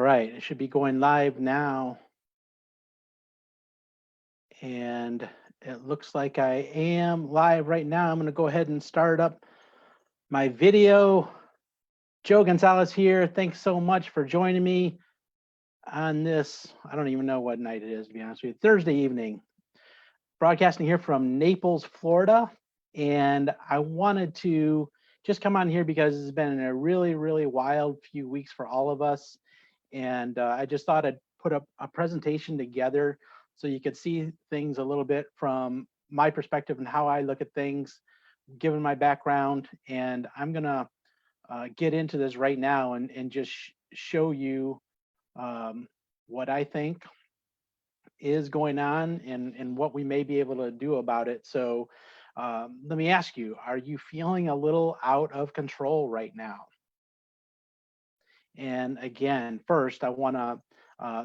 right, it should be going live now. And it looks like I am live right now. I'm going to go ahead and start up my video. Joe Gonzalez here. Thanks so much for joining me on this. I don't even know what night it is, to be honest with you. Thursday evening. Broadcasting here from Naples, Florida. And I wanted to just come on here because it's been a really, really wild few weeks for all of us. And I just thought I'd put up a presentation together so you could see things a little bit from my perspective and how I look at things, given my background. And I'm gonna get into this right now and just show you what I think is going on and what we may be able to do about it. So let me ask you, are you feeling a little out of control right now? And again, first, I want to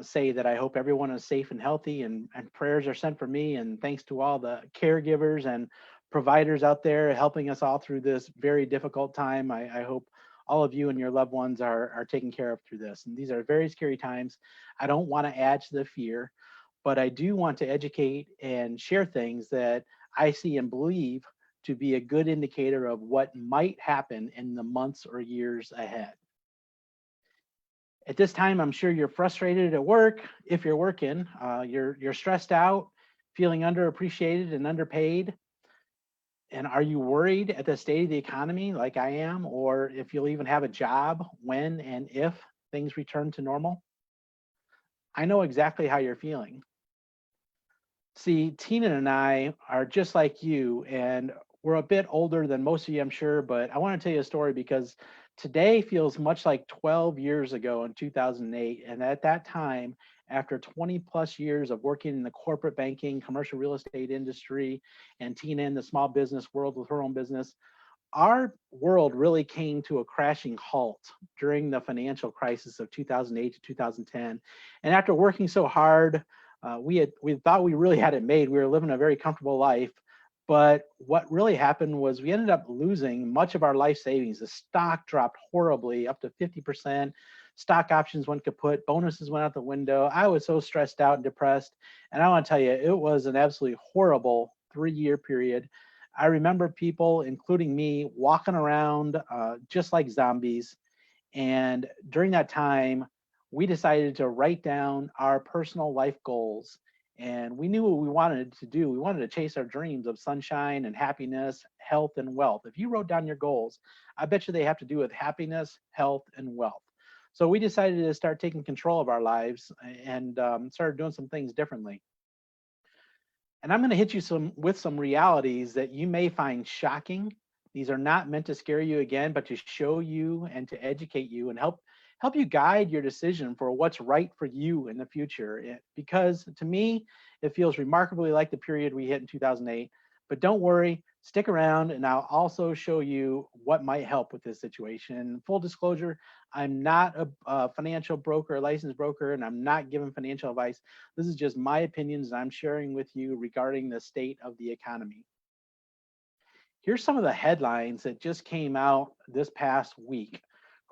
say that I hope everyone is safe and healthy, and prayers are sent for me. And thanks to all the caregivers and providers out there helping us all through this very difficult time. I hope all of you and your loved ones are taken care of through this. And these are very scary times. I don't want to add to the fear, but I do want to educate and share things that I see and believe to be a good indicator of what might happen in the months or years ahead. At this time, I'm sure you're frustrated at work. If you're working, you're stressed out, feeling underappreciated and underpaid. And are you worried at the state of the economy like I am, or if you'll even have a job when and if things return to normal? I know exactly how you're feeling. See, Tina and I are just like you, and we're a bit older than most of you, I'm sure, but I want to tell you a story because today feels much like 12 years ago in 2008. And at that time, after 20 plus years of working in the corporate banking, commercial real estate industry, and Tina in the small business world with her own business, our world really came to a crashing halt during the financial crisis of 2008 to 2010. And after working so hard, we thought we really had it made. We were living a very comfortable life, but what really happened was we ended up losing much of our life savings. The stock dropped horribly, up to 50%. Stock options went kaput. Bonuses went out the window. I was so stressed out and depressed. And I want to tell you, it was an absolutely horrible 3-year period. I remember people, including me, walking around just like zombies. And during that time, we decided to write down our personal life goals. And we knew what we wanted to do. We wanted to chase our dreams of sunshine and happiness, health and wealth. If you wrote down your goals, I bet you they have to do with happiness, health, and wealth. So we decided to start taking control of our lives and started doing some things differently. And I'm going to hit you with some realities that you may find shocking. These are not meant to scare you again, but to show you and to educate you and help you guide your decision for what's right for you in the future. Because to me, it feels remarkably like the period we hit in 2008. But don't worry, stick around and I'll also show you what might help with this situation. Full disclosure, I'm not a financial broker, a licensed broker, and I'm not giving financial advice. This is just my opinions I'm sharing with you regarding the state of the economy. Here's some of the headlines that just came out this past week.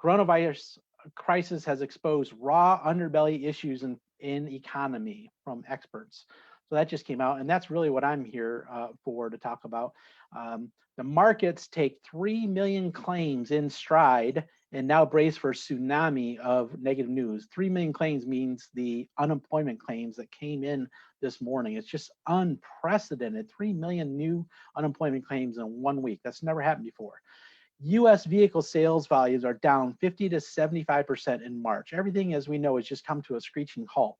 Coronavirus crisis has exposed raw underbelly issues in economy from experts. So that just came out, and that's really what I'm here for to talk about. The markets take 3 million claims in stride and now brace for tsunami of negative news. 3 million claims means the unemployment claims that came in this morning. It's just unprecedented. 3 million new unemployment claims in 1 week. That's never happened before. US vehicle sales values are down 50 to 75% in March. Everything, as we know, has just come to a screeching halt.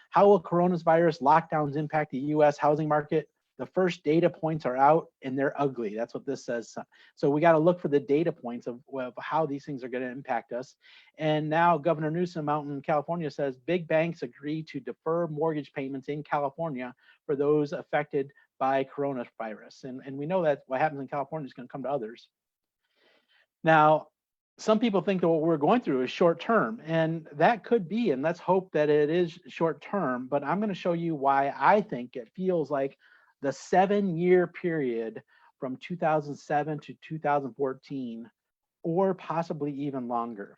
How will coronavirus lockdowns impact the US housing market? The first data points are out and they're ugly. That's what this says. So we got to look for the data points of how these things are going to impact us. And now Governor Newsom out in California says big banks agree to defer mortgage payments in California for those affected by coronavirus. And we know that what happens in California is going to come to others. Now, some people think that what we're going through is short term, and that could be, and let's hope that it is short term, but I'm going to show you why I think it feels like the 7-year period from 2007 to 2014, or possibly even longer.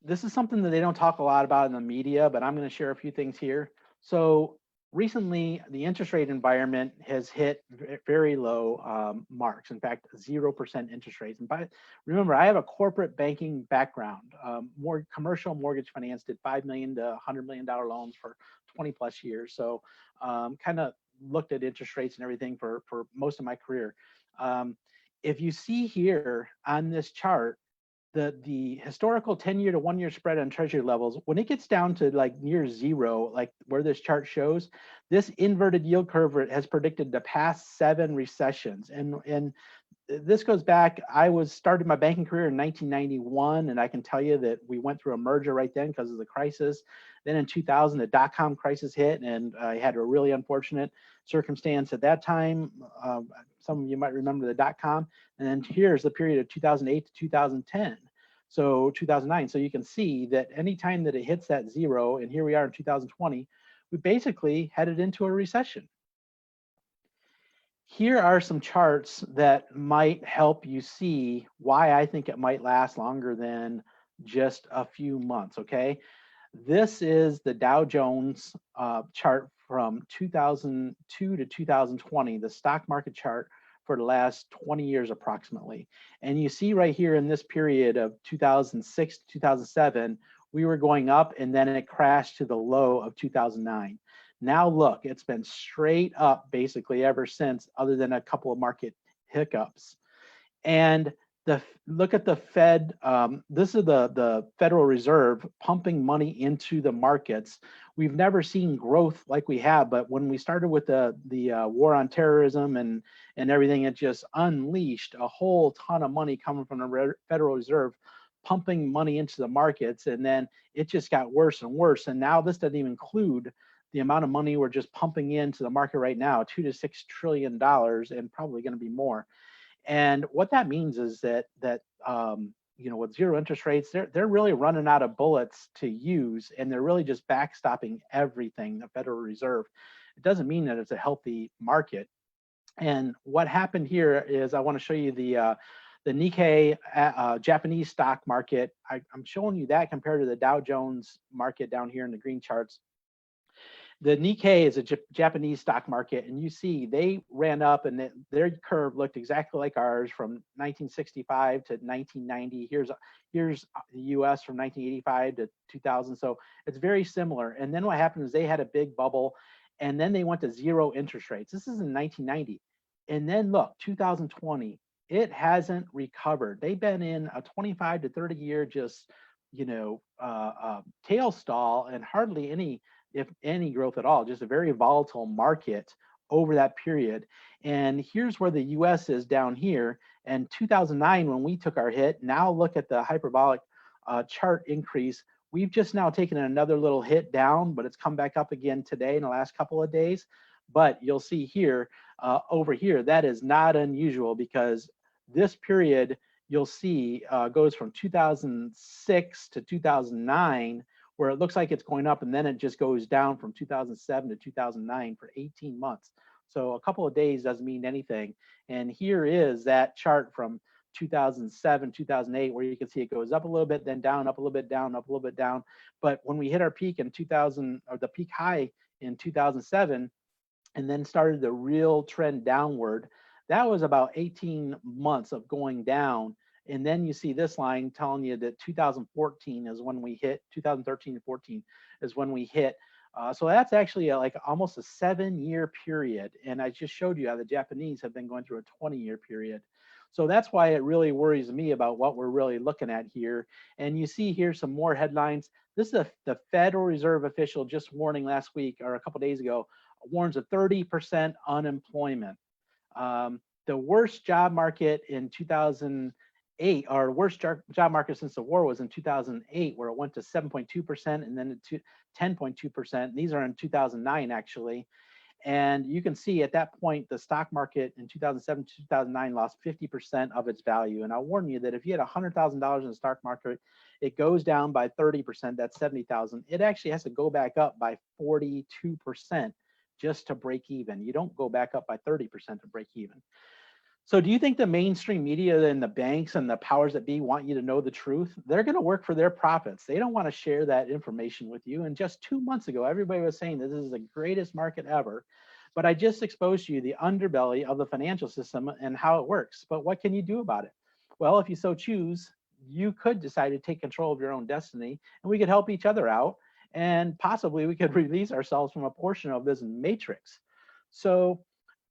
this is something that they don't talk a lot about in the media, but I'm going to share a few things here. So recently, the interest rate environment has hit very low marks. In fact, 0% interest rates. And remember, I have a corporate banking background. More commercial mortgage finance, did $5 million to $100 million loans for 20 plus years. So kind of looked at interest rates and everything for most of my career. If you see here on this chart, the historical 10-year to 1-year spread on treasury levels, when it gets down to like near zero, like where this chart shows, this inverted yield curve has predicted the past 7 recessions. And this goes back, I started my banking career in 1991, and I can tell you that we went through a merger right then because of the crisis. Then in 2000, the dot-com crisis hit, and I had a really unfortunate circumstance at that time. Some of you might remember the dot-com. And then here's the period of 2008 to 2010. So 2009. So you can see that anytime that it hits that zero, and here we are in 2020, we basically headed into a recession. Here are some charts that might help you see why I think it might last longer than just a few months, okay? This is the Dow Jones chart from 2002 to 2020, the stock market chart for the last 20 years approximately. And you see right here in this period of 2006 to 2007, we were going up, and then it crashed to the low of 2009. Now look, it's been straight up basically ever since, other than a couple of market hiccups. And look at the Fed. This is the Federal Reserve pumping money into the markets. We've never seen growth like we have, but when we started with the war on terrorism and everything, it just unleashed a whole ton of money coming from the Federal Reserve, pumping money into the markets, and then it just got worse and worse. And now this doesn't even include the amount of money we're just pumping into the market right now, $2 to $6 trillion, and probably going to be more. And what that means is that you know, with zero interest rates, they're really running out of bullets to use, and they're really just backstopping everything, the Federal Reserve. It doesn't mean that it's a healthy market. And what happened here is I want to show you the Nikkei Japanese stock market. I'm showing you that compared to the Dow Jones market down here in the green charts. The Nikkei is a Japanese stock market, and you see they ran up, and their curve looked exactly like ours from 1965 to 1990. Here's the U.S. from 1985 to 2000. So it's very similar. And then what happened is they had a big bubble, and then they went to zero interest rates. This is in 1990. And then look, 2020, it hasn't recovered. They've been in a 25 to 30 year just, you know, tail stall, and hardly any, if any, growth at all, just a very volatile market over that period. And here's where the US is down here. And 2009, when we took our hit, now look at the hyperbolic chart increase. We've just now taken another little hit down, but it's come back up again today in the last couple of days. But you'll see here, over here, that is not unusual, because this period, you'll see, goes from 2006 to 2009, where it looks like it's going up, and then it just goes down from 2007 to 2009 for 18 months. So a couple of days doesn't mean anything. And here is that chart from 2007, 2008, where you can see it goes up a little bit, then down, up a little bit, down, up a little bit, down. But when we hit our peak in 2000, or the peak high in 2007, and then started the real trend downward, that was about 18 months of going down. And then you see this line telling you that 2014 is when we hit, 2013 and 14 is when we hit. So that's actually like almost a 7-year period. And I just showed you how the Japanese have been going through a 20-year period. So that's why it really worries me about what we're really looking at here. And you see here some more headlines. This is the Federal Reserve official just warning last week, or a couple of days ago, warns of 30% unemployment. The worst job market in 2008, or worst job market since the war, was in 2008, where it went to 7.2% and then to 10.2%. These are in 2009, actually. And you can see at that point, the stock market in 2007 to 2009 lost 50% of its value. And I'll warn you that if you had $100,000 in the stock market, it goes down by 30%, that's 70,000. It actually has to go back up by 42% just to break even. You don't go back up by 30% to break even. So do you think the mainstream media and the banks and the powers that be want you to know the truth? They're going to work for their profits. They don't want to share that information with you. And just 2 months ago, everybody was saying this is the greatest market ever. But I just exposed to you the underbelly of the financial system and how it works. But what can you do about it? Well, if you so choose, you could decide to take control of your own destiny, and we could help each other out. And possibly we could release ourselves from a portion of this matrix. So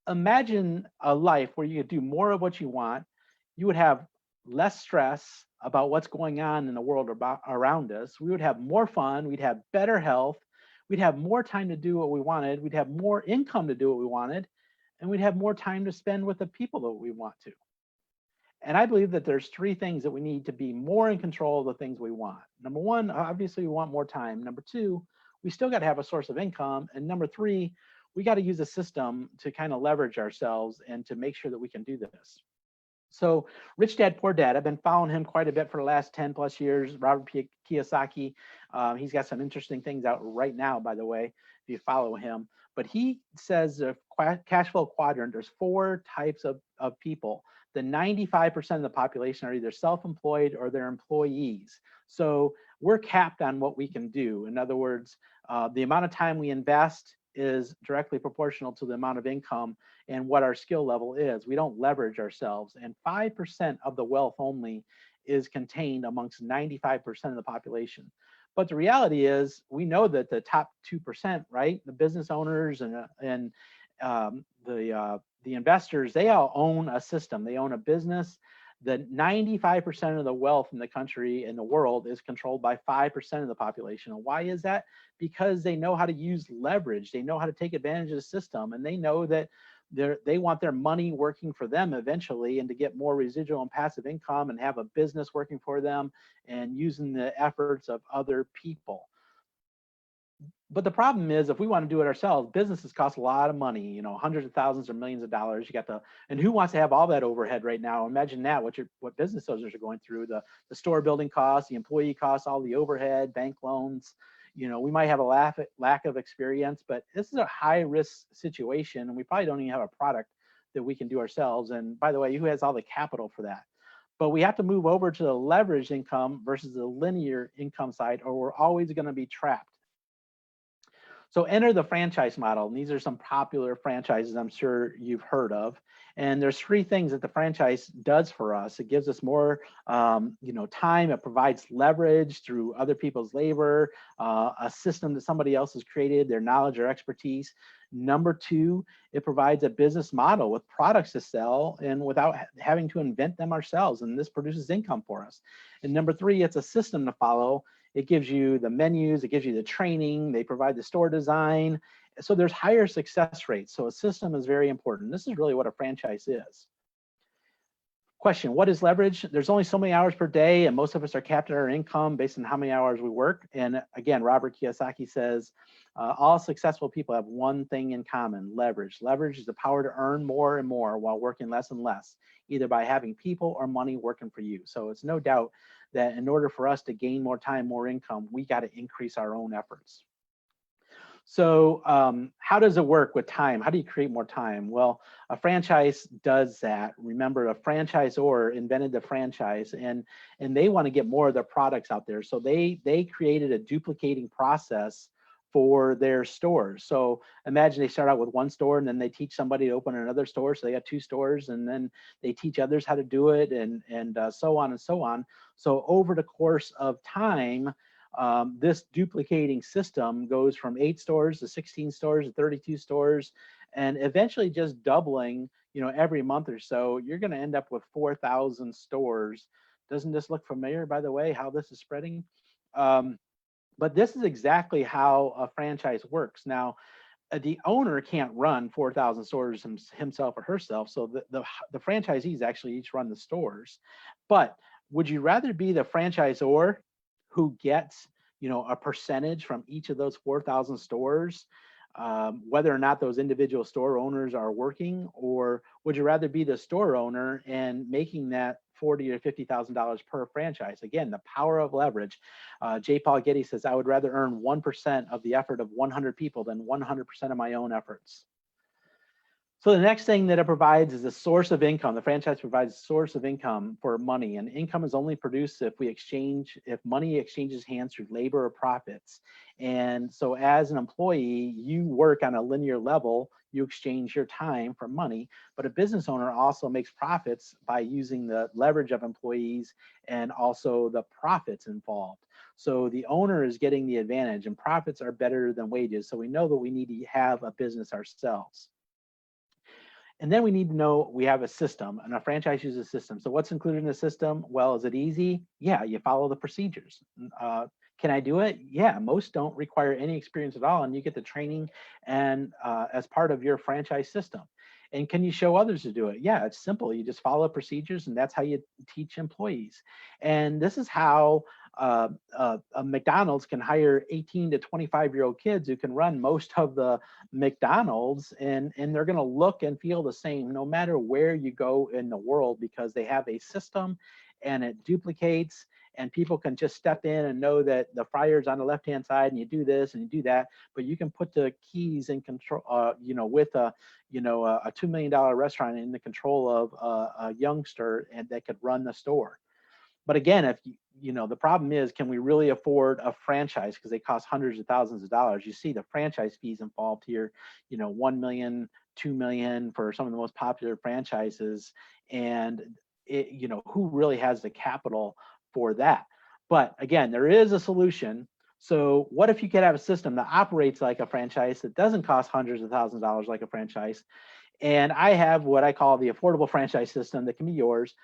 imagine a life where you could do more of what you want. You would have less stress about what's going on in the world around us. We would have more fun. We'd have better health. We'd have more time to do what we wanted. We'd have more income to do what we wanted. And we'd have more time to spend with the people that we want to. And I believe that there's three things that we need to be more in control of the things we want. Number one, obviously we want more time. Number two, we still got to have a source of income. And number three, we got to use a system to kind of leverage ourselves and to make sure that we can do this. So Rich Dad, Poor Dad, I've been following him quite a bit for the last 10 plus years. Robert Kiyosaki, he's got some interesting things out right now, by the way, if you follow him. But he says the cash flow quadrant, there's four types of people. The 95% of the population are either self-employed or they're employees. So we're capped on what we can do. In other words, the amount of time we invest is directly proportional to the amount of income and what our skill level is. We don't leverage ourselves. And 5% of the wealth only is contained amongst 95% of the population. But the reality is, we know that the top 2%, right, the business owners and the investors, they all own a system. They own a business. The 95% of the wealth in the country and the world is controlled by 5% of the population. And why is that? Because they know how to use leverage. They know how to take advantage of the system, and they know that they want their money working for them eventually, and to get more residual and passive income and have a business working for them and using the efforts of other people. But the problem is, if we want to do it ourselves, businesses cost a lot of money, hundreds of thousands or millions of dollars. You got and who wants to have all that overhead right now? Imagine that, what business owners are going through, the store building costs, the employee costs, all the overhead, bank loans. We might have a lack of experience, but this is a high risk situation, and we probably don't even have a product that we can do ourselves. And by the way, who has all the capital for that? But we have to move over to the leveraged income versus the linear income side, or we're always going to be trapped. So enter the franchise model. And these are some popular franchises I'm sure you've heard of. And there's three things that the franchise does for us. It gives us more time. It provides leverage through other people's labor, a system that somebody else has created, their knowledge or expertise. Number two, it provides a business model with products to sell and without having to invent them ourselves. And this produces income for us. And number three, it's a system to follow. It gives you the menus, it gives you the training, they provide the store design. So there's higher success rates. So a system is very important. This is really what a franchise is. Question, what is leverage? There's only so many hours per day, and most of us are capped at our income based on how many hours we work. And again, Robert Kiyosaki says, all successful people have one thing in common, leverage. Leverage is the power to earn more and more while working less and less, either by having people or money working for you. So it's no doubt that in order for us to gain more time, more income, we got to increase our own efforts. So how does it work with time? How do you create more time? Well, a franchise does that. Remember, a franchisor invented the franchise, and they want to get more of their products out there. So they created a duplicating process for their stores. So imagine they start out with one store, and then they teach somebody to open another store. So they got two stores, and then they teach others how to do it, and so on and so on. So over the course of time, this duplicating system goes from 8 stores to 16 stores to 32 stores, and eventually just doubling, every month or so. You're going to end up with 4,000 stores. Doesn't this look familiar, by the way, how this is spreading? But this is exactly how a franchise works. Now, the owner can't run 4,000 stores himself or herself, so the franchisees actually each run the stores. But would you rather be the franchisor who gets a percentage from each of those 4,000 stores, whether or not those individual store owners are working, or would you rather be the store owner and making that $40,000 to $50,000 per franchise? Again, the power of leverage. J. Paul Getty says, I would rather earn 1% of the effort of 100 people than 100% of my own efforts. So the next thing that it provides is a source of income. The franchise provides a source of income for money, and income is only produced if money exchanges hands through labor or profits. And so as an employee, you work on a linear level, you exchange your time for money, but a business owner also makes profits by using the leverage of employees and also the profits involved. So the owner is getting the advantage, and profits are better than wages. So we know that we need to have a business ourselves. And then we need to know we have a system, and a franchise uses a system. So what's included in the system? Well, is it easy? Yeah, you follow the procedures. Can I do it? Yeah, most don't require any experience at all, and you get the training and as part of your franchise system. And can you show others to do it? Yeah, it's simple. You just follow procedures, and that's how you teach employees. And this is how McDonald's can hire 18 to 25-year-old kids who can run most of the McDonald's, and they're going to look and feel the same no matter where you go in the world, because they have a system and it duplicates, and people can just step in and know that the fryer's on the left hand side and you do this and you do that, but you can put the keys in control, with a $2 million restaurant in the control of a youngster, and that could run the store. But again, if the problem is, can we really afford a franchise? Because they cost hundreds of thousands of dollars. You see the franchise fees involved here, 1 million, 2 million for some of the most popular franchises. And who really has the capital for that? But again, there is a solution. So what if you could have a system that operates like a franchise, that doesn't cost hundreds of thousands of dollars like a franchise? And I have what I call the affordable franchise system that can be yours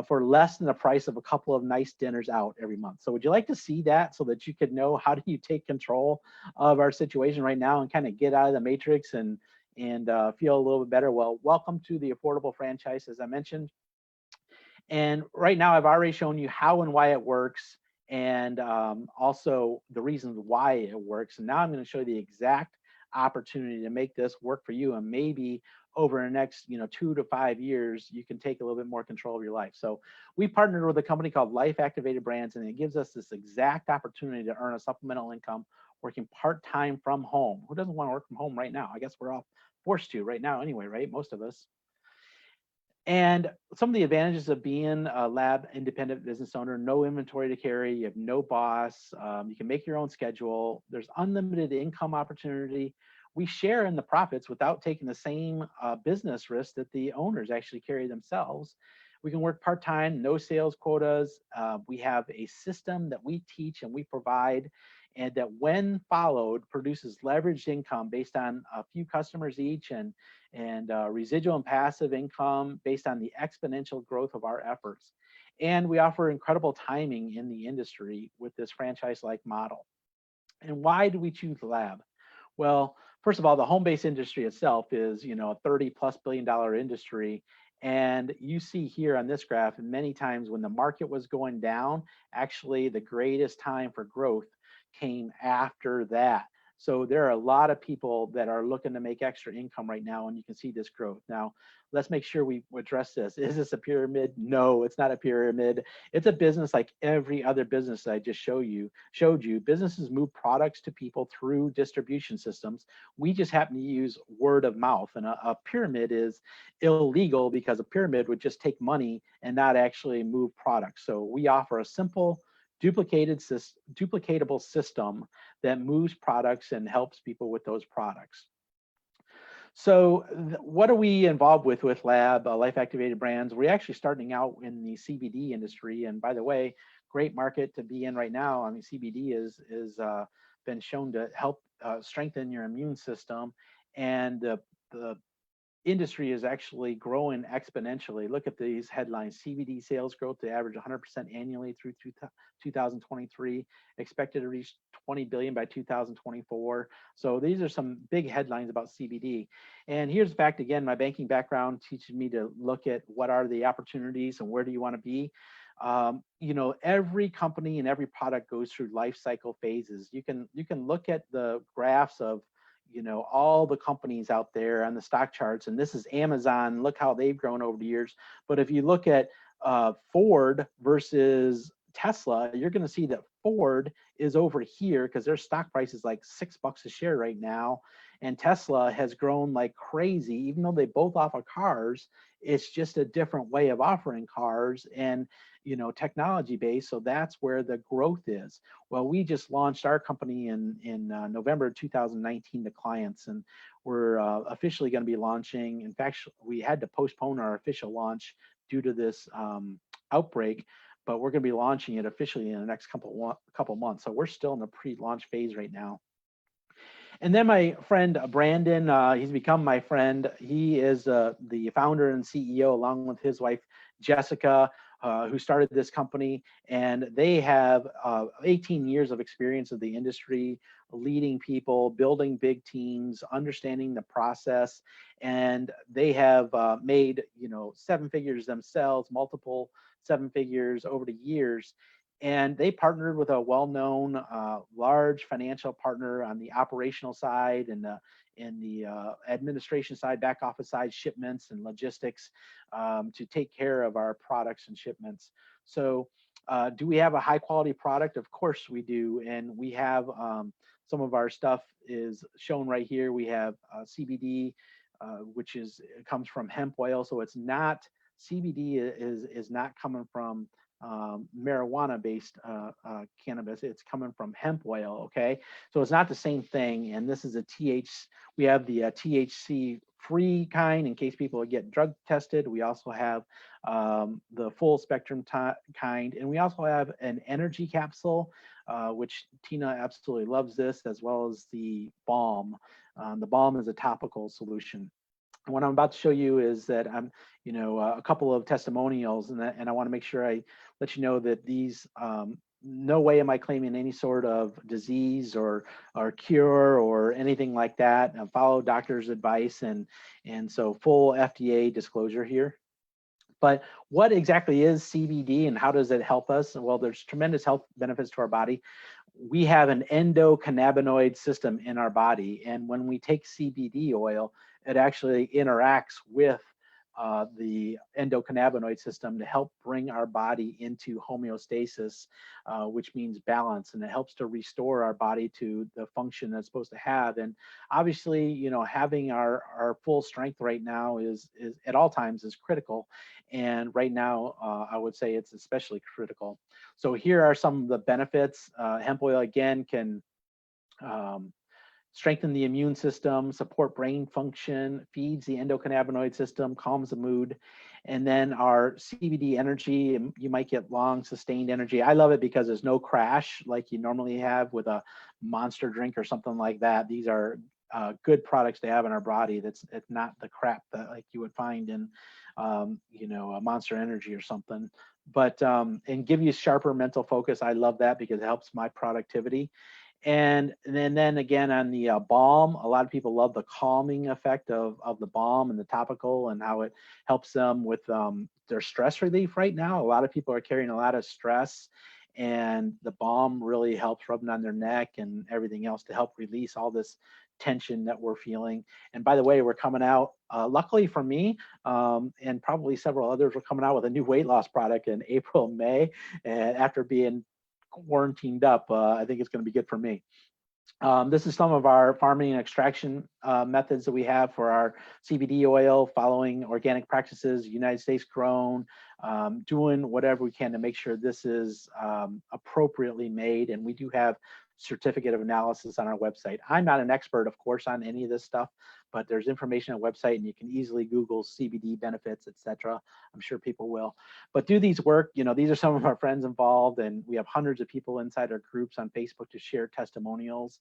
for less than the price of a couple of nice dinners out every month. So would you like to see that, so that you could know how do you take control of our situation right now and kind of get out of the matrix and feel a little bit better? Well, welcome to the affordable franchise, as I mentioned. And right now I've already shown you how and why it works, and also the reasons why it works. And now I'm going to show you the exact opportunity to make this work for you, and maybe over the next 2 to 5 years you can take a little bit more control of your life. So we partnered with a company called Life Activated Brands, and it gives us this exact opportunity to earn a supplemental income working part-time from home. Who doesn't want to work from home right now? I guess we're all forced to right now anyway, right? Most of us. And some of the advantages of being a lab independent business owner: no inventory to carry, you have no boss, you can make your own schedule, there's unlimited income opportunity. We share in the profits without taking the same business risk that the owners actually carry themselves. We can work part-time, no sales quotas. We have a system that we teach and we provide, and that when followed produces leveraged income based on a few customers each, and residual and passive income based on the exponential growth of our efforts. And we offer incredible timing in the industry with this franchise-like model. And why do we choose lab? Well, first of all, the home-based industry itself is, a $30+ billion industry. And you see here on this graph, and many times when the market was going down, actually the greatest time for growth came after that. So there are a lot of people that are looking to make extra income right now, and you can see this growth. Now, let's make sure we address this. Is this a pyramid? No, it's not a pyramid. It's a business like every other business that I just showed you. Businesses move products to people through distribution systems. We just happen to use word of mouth, and a pyramid is illegal because a pyramid would just take money and not actually move products. So we offer a simple, duplicatable system that moves products and helps people with those products. So what are we involved with Lab, Life Activated Brands? We're actually starting out in the CBD industry, and by the way, great market to be in right now. I mean, CBD is been shown to help strengthen your immune system, and the industry is actually growing exponentially. Look at these headlines: CBD sales growth to average 100% annually through 2023, expected to reach 20 billion by 2024. So these are some big headlines about CBD. And here's the fact again: my banking background teaches me to look at what are the opportunities and where do you want to be. Every company and every product goes through life cycle phases. You can look at the graphs of all the companies out there on the stock charts, and this is Amazon. Look how they've grown over the years. But if you look at Ford versus Tesla, you're going to see that Ford is over here because their stock price is like $6 a share right now. And Tesla has grown like crazy, even though they both offer cars. It's just a different way of offering cars and, technology based. So that's where the growth is. Well, we just launched our company in November 2019 to clients, and we're officially going to be launching. In fact, we had to postpone our official launch due to this outbreak, but we're going to be launching it officially in the next couple months. So we're still in the pre-launch phase right now. And then my friend Brandon, he's become my friend. He is the founder and CEO, along with his wife Jessica, who started this company. And they have 18 years of experience of the industry, leading people, building big teams, understanding the process. And they have made, 7 figures themselves, multiple 7 figures over the years. And they partnered with a well-known large financial partner on the operational side and the administration side, back office side, shipments and logistics, to take care of our products and shipments. So do we have a high quality product? Of course we do. And we have some of our stuff is shown right here. We have CBD, which comes from hemp oil. So it's not, CBD is not coming from marijuana based cannabis. It's coming from hemp oil. Okay, so it's not the same thing. And this is we have the THC free kind in case people get drug tested. We also have the full spectrum kind, and we also have an energy capsule, which Tina absolutely loves this, as well as the balm. The balm is a topical solution. What I'm about to show you is that I'm, a couple of testimonials, and I want to make sure I let you know that these, no way am I claiming any sort of disease or cure or anything like that. I follow doctor's advice, and so full FDA disclosure here. But what exactly is CBD and how does it help us? Well, there's tremendous health benefits to our body. We have an endocannabinoid system in our body, and when we take CBD oil, it actually interacts with the endocannabinoid system to help bring our body into homeostasis, which means balance, and it helps to restore our body to the function that's supposed to have. And obviously, having our full strength right now is at all times is critical, and right now I would say it's especially critical. So here are some of the benefits. Hemp oil again can strengthen the immune system, support brain function, feeds the endocannabinoid system, calms the mood. And then our CBD energy, you might get long sustained energy. I love it because there's no crash like you normally have with a Monster drink or something like that. These are good products to have in our body. It's not the crap that like you would find in, a Monster Energy or something. But and give you sharper mental focus. I love that because it helps my productivity. And then again on the balm, a lot of people love the calming effect of the balm and the topical and how it helps them with their stress relief right now. A lot of people are carrying a lot of stress, and the balm really helps rubbing on their neck and everything else to help release all this tension that we're feeling. And by the way, we're coming out, luckily for me, and probably several others, we're coming out with a new weight loss product in April, May, and after being quarantined up, I think it's going to be good for me. This is some of our farming and extraction methods that we have for our CBD oil, following organic practices, United States grown, doing whatever we can to make sure this is appropriately made. And we do have certificate of analysis on our website. I'm not an expert, of course, on any of this stuff, but there's information on the website, and you can easily Google CBD benefits, etc. I'm sure people will. But do these work? These are some of our friends involved, and we have hundreds of people inside our groups on Facebook to share testimonials.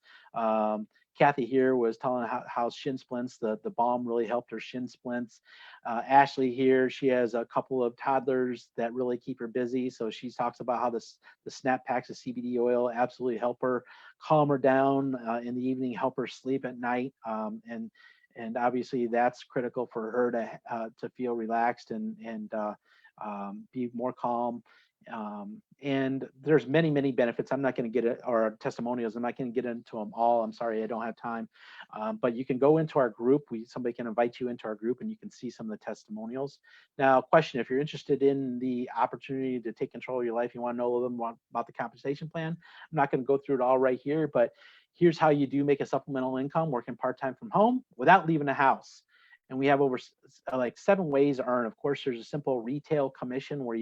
Kathy here was telling how shin splints, the balm really helped her shin splints. Ashley here, she has a couple of toddlers that really keep her busy. So she talks about how the snap packs of CBD oil absolutely help her calm her down in the evening, help her sleep at night. And obviously that's critical for her to feel relaxed and be more calm. And there's many, many benefits. I'm not going to get it, or testimonials. I'm not going to get into them all. I'm sorry, I don't have time. But you can go into our group. Somebody can invite you into our group, and you can see some of the testimonials. Now, question: if you're interested in the opportunity to take control of your life, you want to know a little more about the compensation plan. I'm not going to go through it all right here, but here's how you do make a supplemental income working part-time from home without leaving the house. And we have over like 7 ways to earn. Of course, there's a simple retail commission where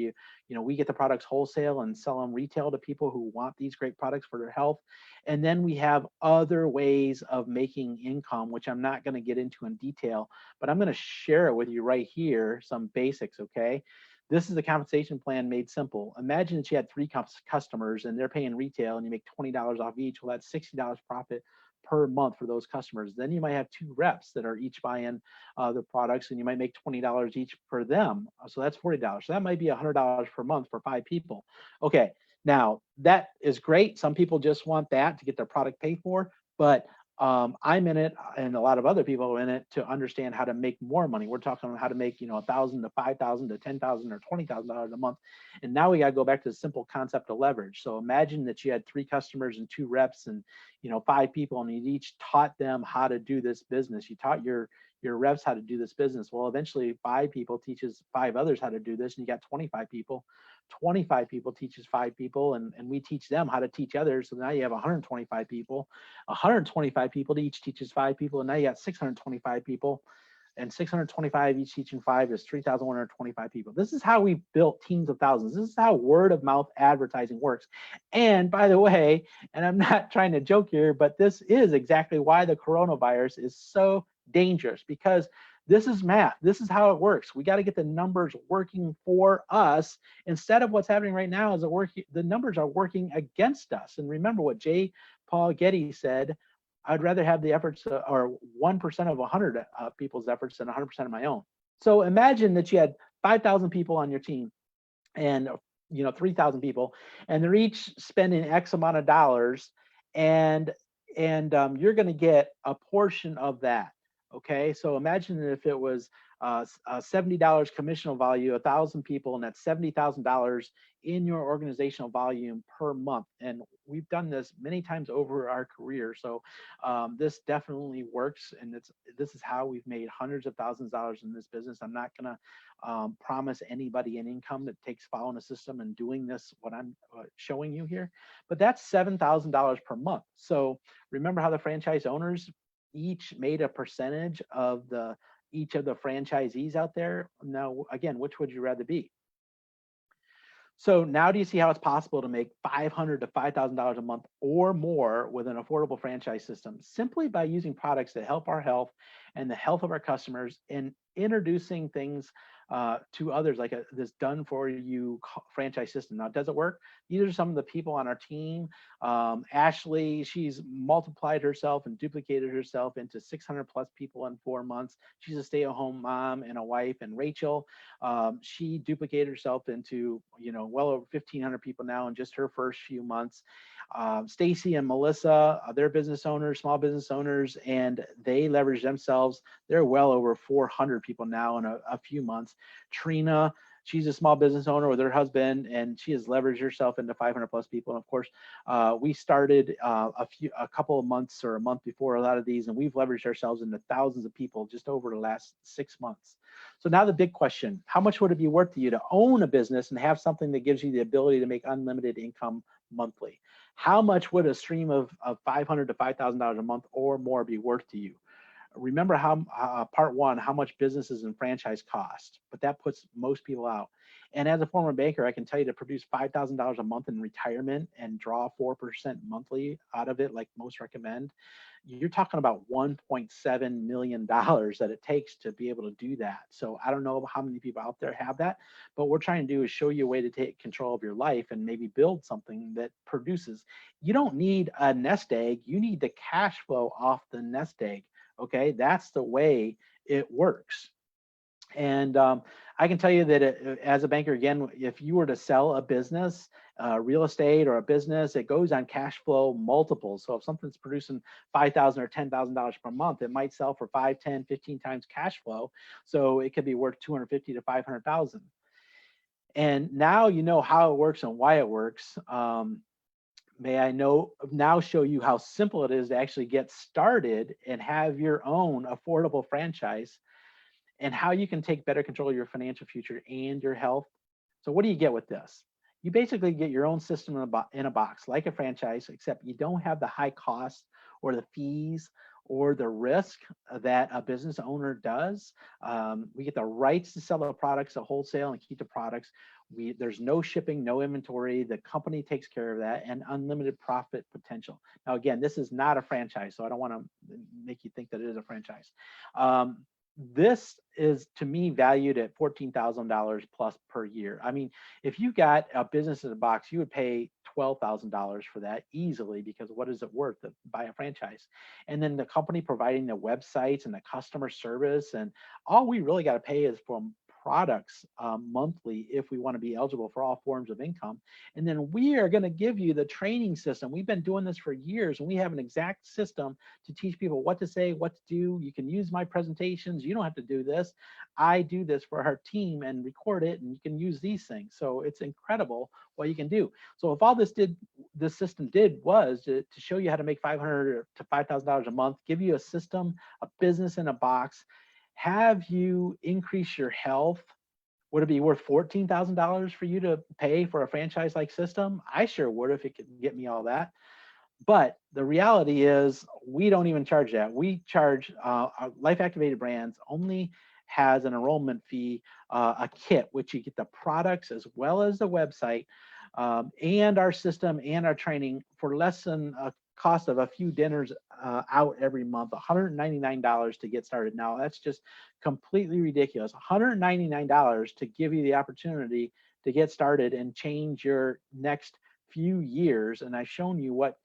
we get the products wholesale and sell them retail to people who want these great products for their health. And then we have other ways of making income, which I'm not going to get into in detail, but I'm going to share it with you right here, some basics, okay? This is the compensation plan made simple. Imagine that you had 3 customers and they're paying retail and you make $20 off each. Well, that's $60 profit per month for those customers. Then you might have 2 reps that are each buying the products, and you might make $20 each for them. So that's $40. So that might be $100 per month for 5 people. Okay, now that is great. Some people just want that to get their product paid for, but I'm in it, and a lot of other people are in it to understand how to make more money. We're talking about how to make, $1,000 to $5,000 to $10,000 or $20,000 a month. And now we got to go back to the simple concept of leverage. So imagine that you had 3 customers and 2 reps and 5 people, and you each taught them how to do this business. You taught your reps how to do this business. Well, eventually 5 people teaches 5 others how to do this, and you got 25 people. 25 people teaches 5 people, and we teach them how to teach others. So now you have 125 people. 125 people each teaches 5 people, and now you got 625 people. And 625 each teaching 5 is 3,125 people. This is how we built teams of thousands. This is how word of mouth advertising works. And by the way, and I'm not trying to joke here, but this is exactly why the coronavirus is so dangerous, because this is math. This is how it works. We got to get the numbers working for us instead of what's happening right now is the numbers are working against us. And remember what J. Paul Getty said, I'd rather have the efforts or 1% of 100 people's efforts than 100% of my own. So imagine that you had 5,000 people on your team and 3,000 people, and they're each spending X amount of dollars, and you're going to get a portion of that. Okay, so imagine if it was $70 commissional value, 1,000 people, and that's $70,000 in your organizational volume per month. And we've done this many times over our career. So this definitely works, and this is how we've made hundreds of thousands of dollars in this business. I'm not going to promise anybody an income that takes following a system and doing this, what I'm showing you here, but that's $7,000 per month. So remember how the franchise owners each made a percentage of each of the franchisees out there. Now, again, which would you rather be? So now do you see how it's possible to make $500 to $5,000 a month or more with an affordable franchise system simply by using products that help our health and the health of our customers, and introducing things to others like this done for you franchise system. Now, does it work? These are some of the people on our team. Ashley, she's multiplied herself and duplicated herself into 600 plus people in 4 months. She's a stay-at-home mom and a wife. And Rachel, she duplicated herself into well over 1,500 people now in just her first few months. Stacy and Melissa, they're business owners, small business owners, and they leverage themselves. They're well over 400 people now in a few months. Trina, she's a small business owner with her husband, and she has leveraged herself into 500 plus people. And of course, we started a couple of months or a month before a lot of these, and we've leveraged ourselves into thousands of people just over the last 6 months. So now the big question: how much would it be worth to you to own a business and have something that gives you the ability to make unlimited income monthly? How much would a stream of $500 to $5,000 a month or more be worth to you? Remember how part 1, how much businesses and franchise cost, but that puts most people out. And as a former banker, I can tell you to produce $5,000 a month in retirement and draw 4% monthly out of it, like most recommend, you're talking about $1.7 million that it takes to be able to do that. So I don't know how many people out there have that, but what we're trying to do is show you a way to take control of your life and maybe build something that produces. You don't need a nest egg, you need the cash flow off the nest egg. Okay, that's the way it works. And I can tell you that as a banker, again, if you were to sell a business, real estate or a business, it goes on cash flow multiples. So if something's producing $5,000 or $10,000 per month, it might sell for 5, 10, 15 times cash flow. So it could be worth 250 to 500,000. And now you know how it works and why it works. May I now show you how simple it is to actually get started and have your own affordable franchise, and how you can take better control of your financial future and your health. So what do you get with this? You basically get your own system in a box, like a franchise, except you don't have the high costs or the fees or the risk that a business owner does. We get the rights to sell the products at wholesale and keep the products. There's no shipping, no inventory. The company takes care of that, and unlimited profit potential. Now, again, this is not a franchise, so I don't want to make you think that it is a franchise. This is, to me, valued at $14,000 plus per year. I mean, if you got a business in a box, you would pay $12,000 for that easily, because what is it worth to buy a franchise? And then the company providing the websites and the customer service, and all we really got to pay is from products monthly if we want to be eligible for all forms of income. And then we are going to give you the training system. We've been doing this for years, and we have an exact system to teach people what to say, what to do. You can use my presentations. You don't have to do this. I do this for our team and record it, and you can use these things. So it's incredible what you can do. So if all this system did was to show you how to make $500 to $5,000 a month, give you a system, a business in a box, have you increase your health, would it be worth $14,000 for you to pay for a franchise-like system? I sure would, if it could get me all that. But the reality is, we don't even charge that. We charge, Life Activated Brands only has an enrollment fee, a kit, which you get the products as well as the website, and our system and our training for less than a cost of a few dinners out every month. $199 to get started. Now, that's just completely ridiculous. $199 to give you the opportunity to get started and change your next few years. And I've shown you what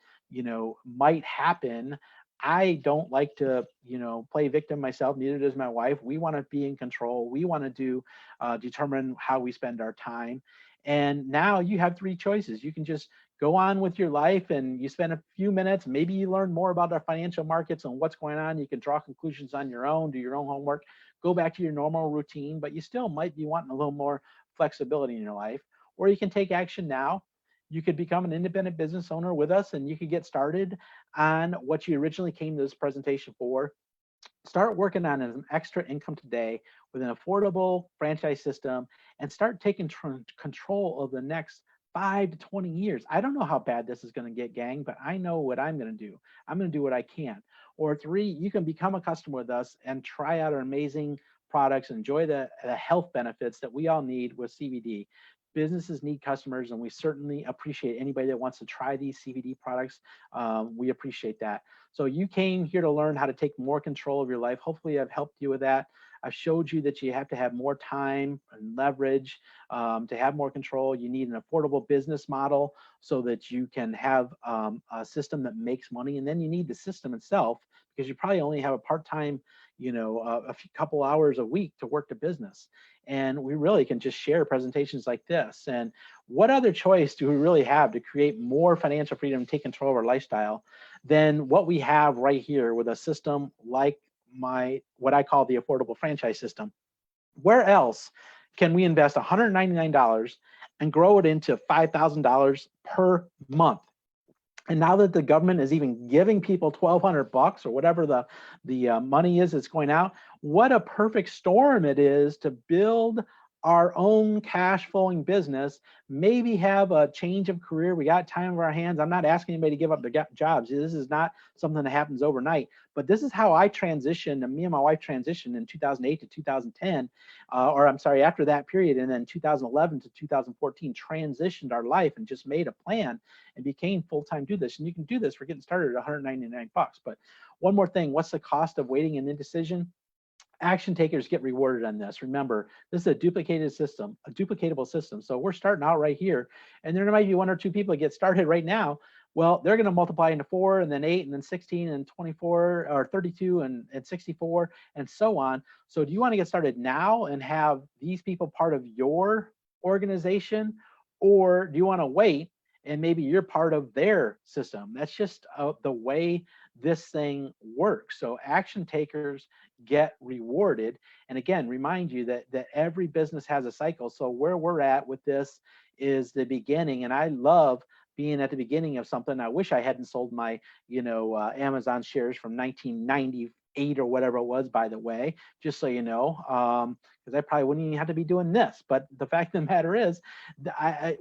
might happen. I don't like to play victim myself. Neither does my wife. We want to be in control. We want to determine how we spend our time. And now you have three choices. You can just go on with your life, and you spend a few minutes, maybe you learn more about our financial markets and what's going on. You can draw conclusions on your own, do your own homework, go back to your normal routine, but you still might be wanting a little more flexibility in your life. Or you can take action now. You could become an independent business owner with us, and you could get started on what you originally came to this presentation for. Start working on an extra income today with an affordable franchise system, and start taking control of the next 5 to 20 years. I don't know how bad this is going to get, gang, but I know what I'm going to do. I'm going to do what I can. Or 3, you can become a customer with us and try out our amazing products, enjoy the health benefits that we all need with CBD. Businesses need customers, and we certainly appreciate anybody that wants to try these CBD products. We appreciate that. So you came here to learn how to take more control of your life. Hopefully I've helped you with that. I've showed you that you have to have more time and leverage to have more control. You need an affordable business model so that you can have a system that makes money. And then you need the system itself, because you probably only have a part-time, couple hours a week to work the business. And we really can just share presentations like this. And what other choice do we really have to create more financial freedom and take control of our lifestyle than what we have right here with a system like what I call the affordable franchise system? Where else can we invest $199 and grow it into $5,000 per month? And now that the government is even giving people $1,200 or whatever the money is that's going out, what a perfect storm it is to build our own cash flowing business, maybe have a change of career. We got time on our hands. I'm not asking anybody to give up their jobs. This is not something that happens overnight, but this is how I transitioned, and me and my wife transitioned in 2008 to 2010, after that period. And then 2011 to 2014 transitioned our life and just made a plan and became full-time do this. And you can do this. We're getting started at $199. But one more thing, what's the cost of waiting and indecision? Action takers get rewarded on this. Remember, this is a duplicatable system. So we're starting out right here, and there might be 1 or 2 people that get started right now. Well, they're going to multiply into 4, and then 8, and then 16, and 24, or 32, and 64, and so on. So do you want to get started now and have these people part of your organization, or do you want to wait and maybe you're part of their system. That's just the way this thing works. So action takers get rewarded. And again, remind you that every business has a cycle. So where we're at with this is the beginning. And I love being at the beginning of something. I wish I hadn't sold my, Amazon shares from 1998 or whatever it was, by the way, just so you know, because I probably wouldn't even have to be doing this. But the fact of the matter is,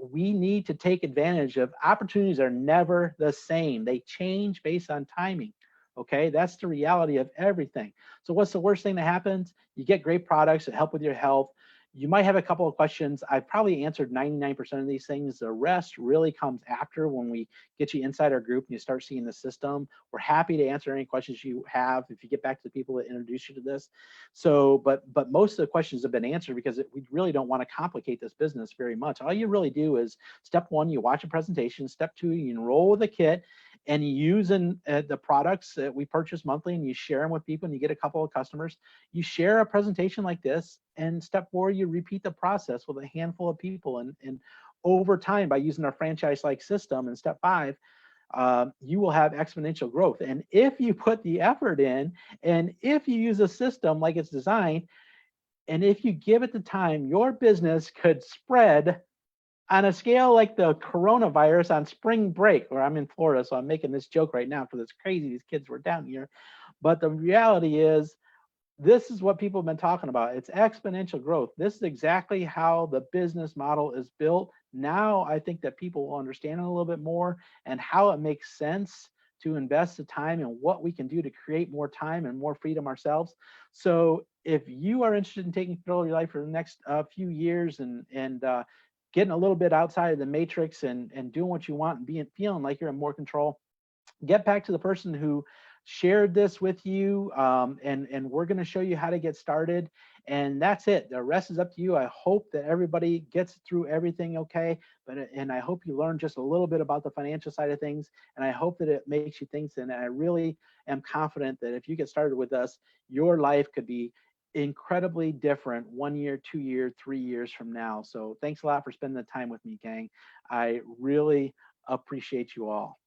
we need to take advantage of opportunities. Are never the same. They change based on timing. Okay, that's the reality of everything. So what's the worst thing that happens? You get great products that help with your health. You might have a couple of questions. I've probably answered 99% of these things. The rest really comes after, when we get you inside our group and you start seeing the system. We're happy to answer any questions you have if you get back to the people that introduced you to this. So, but most of the questions have been answered, because we really don't want to complicate this business very much. All you really do is, step one, you watch a presentation. Step two, you enroll with a kit, and you use the products that we purchase monthly, and you share them with people, and you get a couple of customers. You share a presentation like this, and step four, you repeat the process with a handful of people, and over time, by using our franchise-like system. And step five, you will have exponential growth. And if you put the effort in, and if you use a system like it's designed, and if you give it the time, your business could spread on a scale like the coronavirus on spring break. Where I'm in Florida, so I'm making this joke right now because it's crazy these kids were down here. But the reality is, this is what people have been talking about. It's exponential growth. This is exactly how the business model is built. Now I think that people will understand it a little bit more, and how it makes sense to invest the time and what we can do to create more time and more freedom ourselves. So if you are interested in taking control of your life for the next few years, and getting a little bit outside of the matrix, and doing what you want, and feeling like you're in more control, get back to the person who shared this with you, and we're going to show you how to get started. And that's it. The rest is up to you. I hope that everybody gets through everything okay, and I hope you learn just a little bit about the financial side of things, and I hope that it makes you think. And I really am confident that if you get started with us, your life could be incredibly different 1 year, 2 year, 3 years from now. So thanks a lot for spending the time with me, gang. I really appreciate you all.